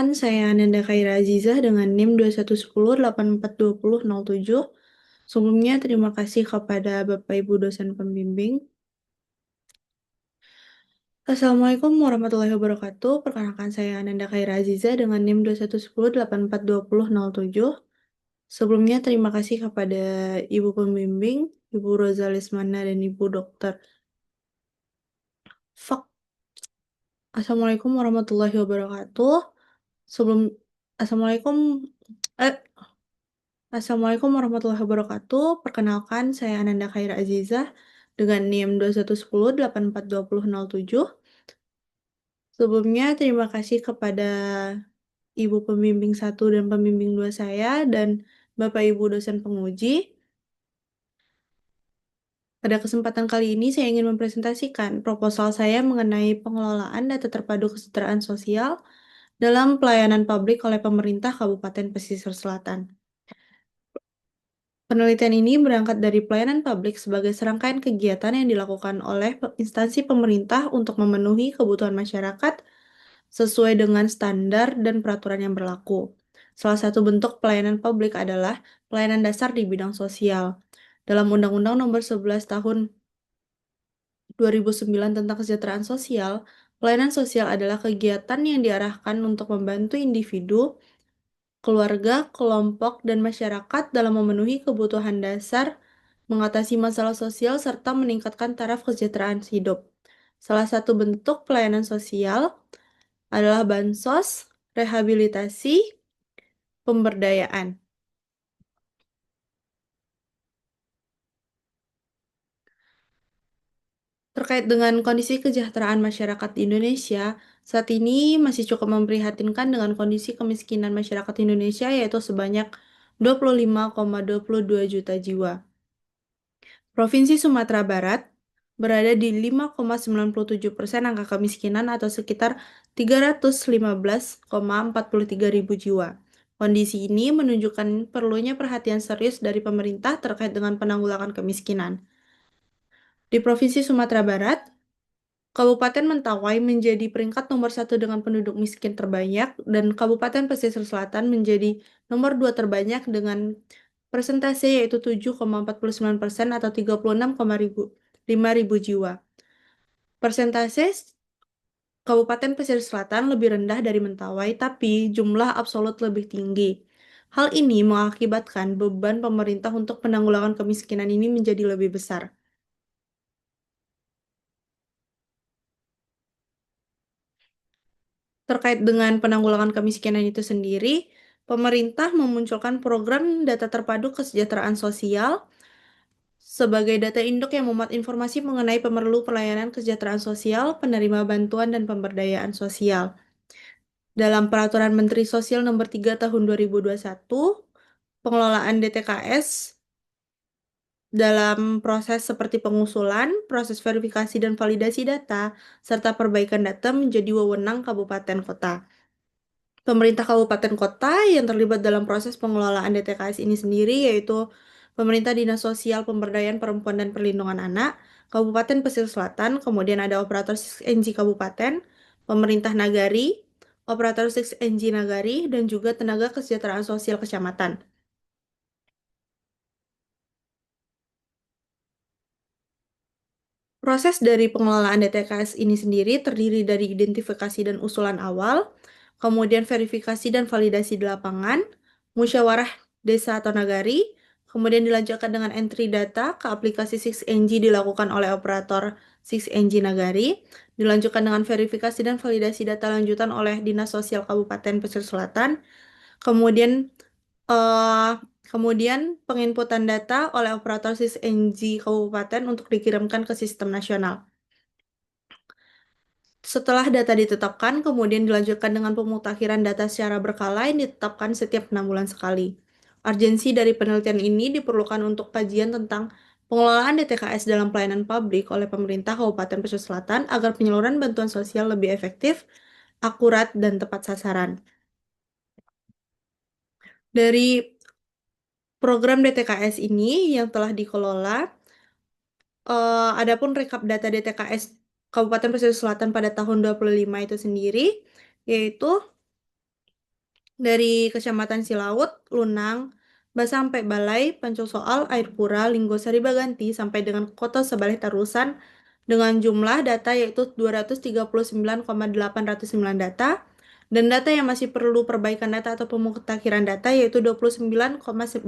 Perkenalkan, saya Ananda Khaira Azizah dengan NIM 2110842007. Sebelumnya, terima kasih kepada Bapak Ibu dosen pembimbing. Assalamualaikum warahmatullahi wabarakatuh. Perkenalkan, saya Ananda Khaira Azizah dengan NIM 2110842007. Sebelumnya, terima kasih kepada Ibu pembimbing, Ibu Roza Lesmana, dan Ibu Dokter Fak. Assalamualaikum warahmatullahi wabarakatuh. Sebelum Assalamualaikum eh Assalamualaikum warahmatullahi wabarakatuh. Perkenalkan, saya Ananda Khaira Azizah dengan NIM 2110842007. Sebelumnya, terima kasih kepada Ibu Pembimbing 1 dan Pembimbing 2 saya dan Bapak Ibu dosen penguji. Pada kesempatan kali ini, saya ingin mempresentasikan proposal saya mengenai pengelolaan data terpadu kesejahteraan sosial dalam pelayanan publik oleh pemerintah Kabupaten Pesisir Selatan. Penelitian ini berangkat dari pelayanan publik sebagai serangkaian kegiatan yang dilakukan oleh instansi pemerintah untuk memenuhi kebutuhan masyarakat sesuai dengan standar dan peraturan yang berlaku. Salah satu bentuk pelayanan publik adalah pelayanan dasar di bidang sosial. Dalam Undang-Undang Nomor 11 Tahun 2009 tentang Kesejahteraan Sosial, pelayanan sosial adalah kegiatan yang diarahkan untuk membantu individu, keluarga, kelompok, dan masyarakat dalam memenuhi kebutuhan dasar, mengatasi masalah sosial, serta meningkatkan taraf kesejahteraan hidup. Salah satu bentuk pelayanan sosial adalah bansos, rehabilitasi, pemberdayaan. Terkait dengan kondisi kesejahteraan masyarakat di Indonesia, saat ini masih cukup memprihatinkan dengan kondisi kemiskinan masyarakat Indonesia, yaitu sebanyak 25,22 juta jiwa. Provinsi Sumatera Barat berada di 5,97% angka kemiskinan atau sekitar 315,43 ribu jiwa. Kondisi ini menunjukkan perlunya perhatian serius dari pemerintah terkait dengan penanggulangan kemiskinan. Di Provinsi Sumatera Barat, Kabupaten Mentawai menjadi peringkat nomor 1 dengan penduduk miskin terbanyak, dan Kabupaten Pesisir Selatan menjadi nomor 2 terbanyak dengan persentase yaitu 7,49% atau 36,5 ribu jiwa. Persentase Kabupaten Pesisir Selatan lebih rendah dari Mentawai, tapi jumlah absolut lebih tinggi. Hal ini mengakibatkan beban pemerintah untuk penanggulangan kemiskinan ini menjadi lebih besar. Terkait dengan penanggulangan kemiskinan itu sendiri, pemerintah memunculkan program data terpadu kesejahteraan sosial sebagai data induk yang memuat informasi mengenai pemerlu pelayanan kesejahteraan sosial, penerima bantuan, dan pemberdayaan sosial. Dalam Peraturan Menteri Sosial Nomor 3 Tahun 2021, pengelolaan DTKS dalam proses seperti pengusulan, proses verifikasi dan validasi data, serta perbaikan data menjadi wewenang kabupaten kota. Pemerintah kabupaten kota yang terlibat dalam proses pengelolaan DTKS ini sendiri yaitu Pemerintah Dinas Sosial Pemberdayaan Perempuan dan Perlindungan Anak, Kabupaten Pesisir Selatan, kemudian ada operator 6NG Kabupaten, pemerintah nagari, operator 6NG Nagari, dan juga tenaga kesejahteraan sosial kecamatan. Proses dari pengelolaan DTKS ini sendiri terdiri dari identifikasi dan usulan awal, kemudian verifikasi dan validasi di lapangan, musyawarah desa atau nagari, kemudian dilanjutkan dengan entry data ke aplikasi 6NG dilakukan oleh operator 6NG Nagari, dilanjutkan dengan verifikasi dan validasi data lanjutan oleh Dinas Sosial Kabupaten Pesisir Selatan, kemudian eh, kemudian penginputan data oleh operator SIS-NG kabupaten untuk dikirimkan ke sistem nasional. Setelah data ditetapkan, kemudian dilanjutkan dengan pemutakhiran data secara berkala yang ditetapkan setiap 6 bulan sekali. Urgensi dari penelitian ini diperlukan untuk kajian tentang pengelolaan DTKS dalam pelayanan publik oleh pemerintah Kabupaten Pesisir Selatan agar penyaluran bantuan sosial lebih efektif, akurat, dan tepat sasaran. Dari program DTKS ini yang telah dikelola, adapun rekap data DTKS Kabupaten Pesisir Selatan pada tahun 25 itu sendiri, yaitu Dari Kecamatan Silaut, Lunang, sampai Balai, Pancul Soal, Air Pura, Linggosari Baganti, sampai dengan Kota Sebalih Tarusan, dengan jumlah data yaitu 239,809 data, dan data yang masih perlu perbaikan data atau pemutakhiran data yaitu 29,293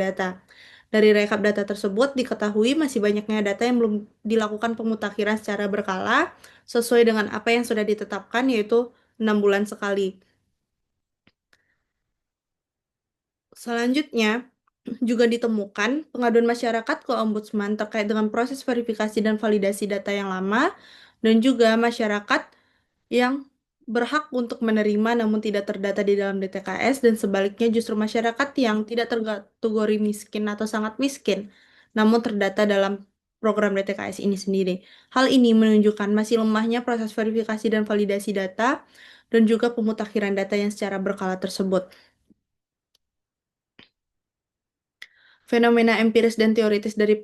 data. Dari rekap data tersebut diketahui masih banyaknya data yang belum dilakukan pemutakhiran secara berkala sesuai dengan apa yang sudah ditetapkan yaitu 6 bulan sekali. Selanjutnya, juga ditemukan pengaduan masyarakat ke Ombudsman terkait dengan proses verifikasi dan validasi data yang lama, dan juga masyarakat yang berhak untuk menerima namun tidak terdata di dalam DTKS, dan sebaliknya justru masyarakat yang tidak terkategori miskin atau sangat miskin, namun terdata dalam program DTKS ini sendiri. Hal ini menunjukkan masih lemahnya proses verifikasi dan validasi data, dan juga pemutakhiran data yang secara berkala tersebut. Fenomena empiris dan teoritis dari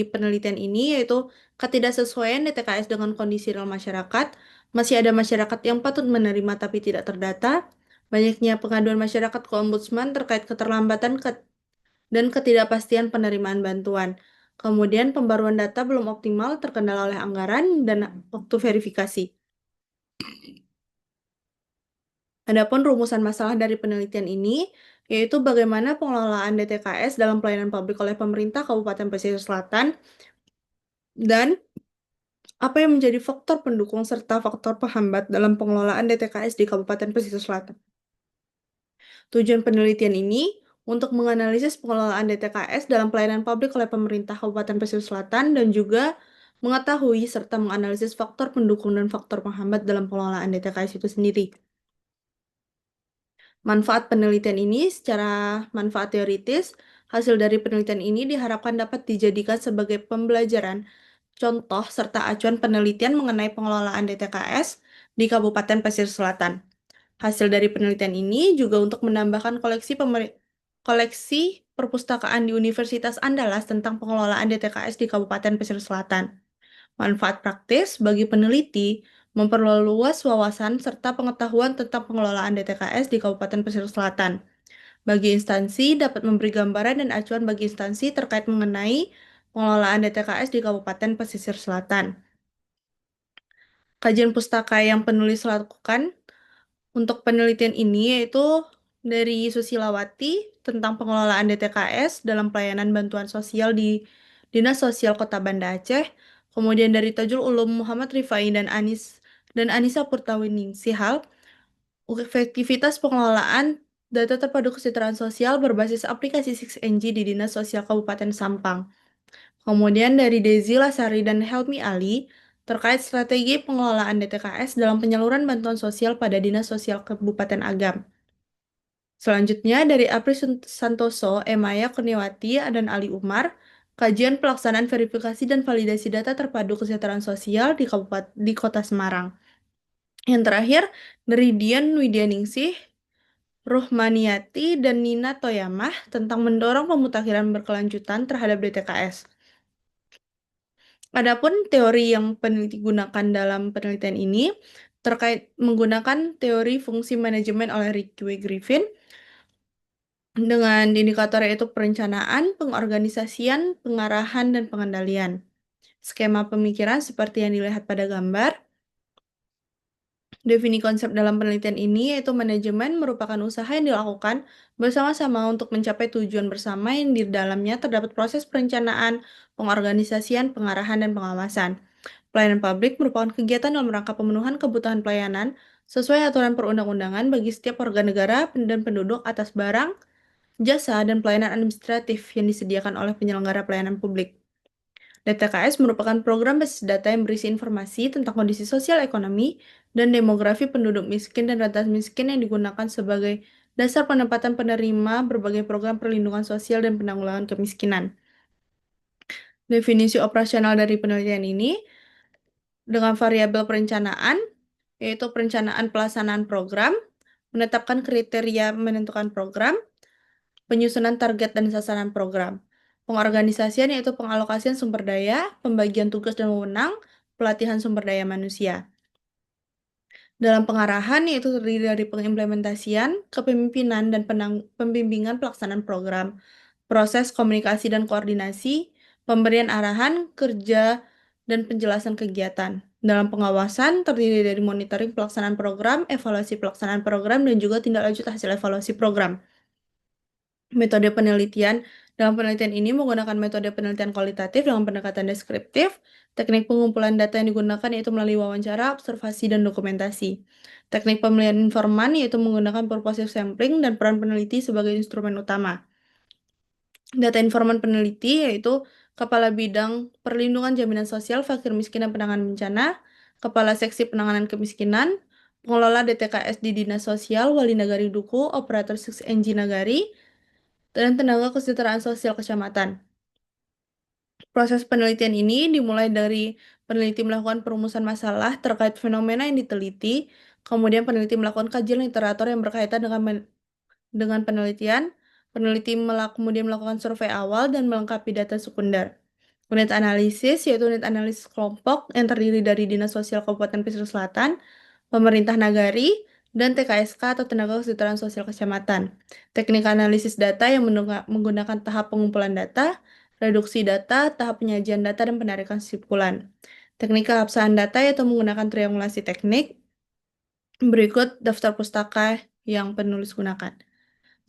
penelitian ini yaitu ketidaksesuaian DTKS dengan kondisi real masyarakat, masih ada masyarakat yang patut menerima tapi tidak terdata, banyaknya pengaduan masyarakat ke Ombudsman terkait keterlambatan dan ketidakpastian penerimaan bantuan. Kemudian pembaruan data belum optimal terkendala oleh anggaran dan waktu verifikasi. Adapun rumusan masalah dari penelitian ini, yaitu bagaimana pengelolaan DTKS dalam pelayanan publik oleh pemerintah Kabupaten Pesisir Selatan, dan apa yang menjadi faktor pendukung serta faktor penghambat dalam pengelolaan DTKS di Kabupaten Pesisir Selatan. Tujuan penelitian ini untuk menganalisis pengelolaan DTKS dalam pelayanan publik oleh pemerintah Kabupaten Pesisir Selatan dan juga mengetahui serta menganalisis faktor pendukung dan faktor penghambat dalam pengelolaan DTKS itu sendiri. Manfaat penelitian ini secara manfaat teoritis, hasil dari penelitian ini diharapkan dapat dijadikan sebagai pembelajaran, contoh, serta acuan penelitian mengenai pengelolaan DTKS di Kabupaten Pesisir Selatan. Hasil dari penelitian ini juga untuk menambahkan koleksi perpustakaan di Universitas Andalas tentang pengelolaan DTKS di Kabupaten Pesisir Selatan. Manfaat praktis bagi peneliti memperluas wawasan serta pengetahuan tentang pengelolaan DTKS di Kabupaten Pesisir Selatan. Bagi instansi dapat memberi gambaran dan acuan bagi instansi terkait mengenai pengelolaan DTKS di Kabupaten Pesisir Selatan. Kajian pustaka yang penulis lakukan untuk penelitian ini yaitu dari Susilawati tentang pengelolaan DTKS dalam pelayanan bantuan sosial di Dinas Sosial Kota Banda Aceh, kemudian dari Tajul Ulum Muhammad Rifai dan Anissa Purtawiningsihal, efektivitas pengelolaan data terpadu kesejahteraan sosial berbasis aplikasi 6NG di Dinas Sosial Kabupaten Sampang. Kemudian dari Dezi Lasari dan Helmi Ali terkait strategi pengelolaan DTKS dalam penyaluran bantuan sosial pada Dinas Sosial Kabupaten Agam. Selanjutnya dari Apri Santoso, Emaya Kurniawati, dan Ali Umar, kajian pelaksanaan verifikasi dan validasi data terpadu kesejahteraan sosial di Kota Semarang. Yang terakhir dari Dian Widyaningsih, Ruhmaniati, dan Nina Toyamah tentang mendorong pemutakhiran berkelanjutan terhadap DTKS. Adapun teori yang peneliti gunakan dalam penelitian ini terkait menggunakan teori fungsi manajemen oleh Ricky W. Griffin dengan indikator yaitu perencanaan, pengorganisasian, pengarahan, dan pengendalian. Skema pemikiran seperti yang dilihat pada gambar. Definisi konsep dalam penelitian ini yaitu manajemen merupakan usaha yang dilakukan bersama-sama untuk mencapai tujuan bersama yang di dalamnya terdapat proses perencanaan, pengorganisasian, pengarahan, dan pengawasan. Pelayanan publik merupakan kegiatan dalam rangka pemenuhan kebutuhan pelayanan sesuai aturan perundang-undangan bagi setiap warga negara dan penduduk atas barang, jasa, dan pelayanan administratif yang disediakan oleh penyelenggara pelayanan publik. DTKS merupakan program basis data yang berisi informasi tentang kondisi sosial ekonomi dan demografi penduduk miskin dan rentan miskin yang digunakan sebagai dasar penempatan penerima berbagai program perlindungan sosial dan penanggulangan kemiskinan. Definisi operasional dari penelitian ini dengan variabel perencanaan, yaitu perencanaan pelaksanaan program, menetapkan kriteria menentukan program, penyusunan target dan sasaran program. Pengorganisasian yaitu pengalokasian sumber daya, pembagian tugas dan wewenang, pelatihan sumber daya manusia. Dalam pengarahan, yaitu terdiri dari pengimplementasian, kepemimpinan, dan pembimbingan pelaksanaan program, proses komunikasi dan koordinasi, pemberian arahan, kerja, dan penjelasan kegiatan. Dalam pengawasan, terdiri dari monitoring pelaksanaan program, evaluasi pelaksanaan program, dan juga tindak lanjut hasil evaluasi program. Metode penelitian. Dalam penelitian ini menggunakan metode penelitian kualitatif dengan pendekatan deskriptif. Teknik pengumpulan data yang digunakan yaitu melalui wawancara, observasi, dan dokumentasi. Teknik pemilihan informan yaitu menggunakan purposive sampling dan peran peneliti sebagai instrumen utama. Data informan peneliti yaitu Kepala Bidang Perlindungan Jaminan Sosial, Fakir Miskin dan Penanganan Bencana, Kepala Seksi Penanganan Kemiskinan, Pengelola DTKS di Dinas Sosial, Wali Nagari Duku, Operator 6NG Nagari, dan tenaga kesejahteraan sosial kecamatan. Proses penelitian ini dimulai dari peneliti melakukan perumusan masalah terkait fenomena yang diteliti, kemudian peneliti melakukan kajian literatur yang berkaitan dengan penelitian, kemudian melakukan survei awal dan melengkapi data sekunder. Unit analisis yaitu unit analisis kelompok yang terdiri dari Dinas Sosial Kabupaten Pesisir Selatan, pemerintah nagari, dan TKSK atau Tenaga Kesejahteraan Sosial Kecamatan. Teknik analisis data yang menggunakan tahap pengumpulan data, reduksi data, tahap penyajian data, dan penarikan kesimpulan. Teknik keabsahan data yaitu menggunakan triangulasi teknik. Berikut daftar pustaka yang penulis gunakan.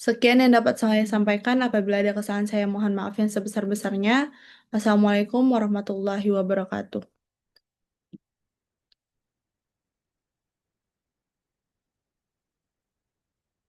Sekian yang dapat saya sampaikan. Apabila ada kesalahan, saya mohon maaf yang sebesar-besarnya. Assalamualaikum warahmatullahi wabarakatuh.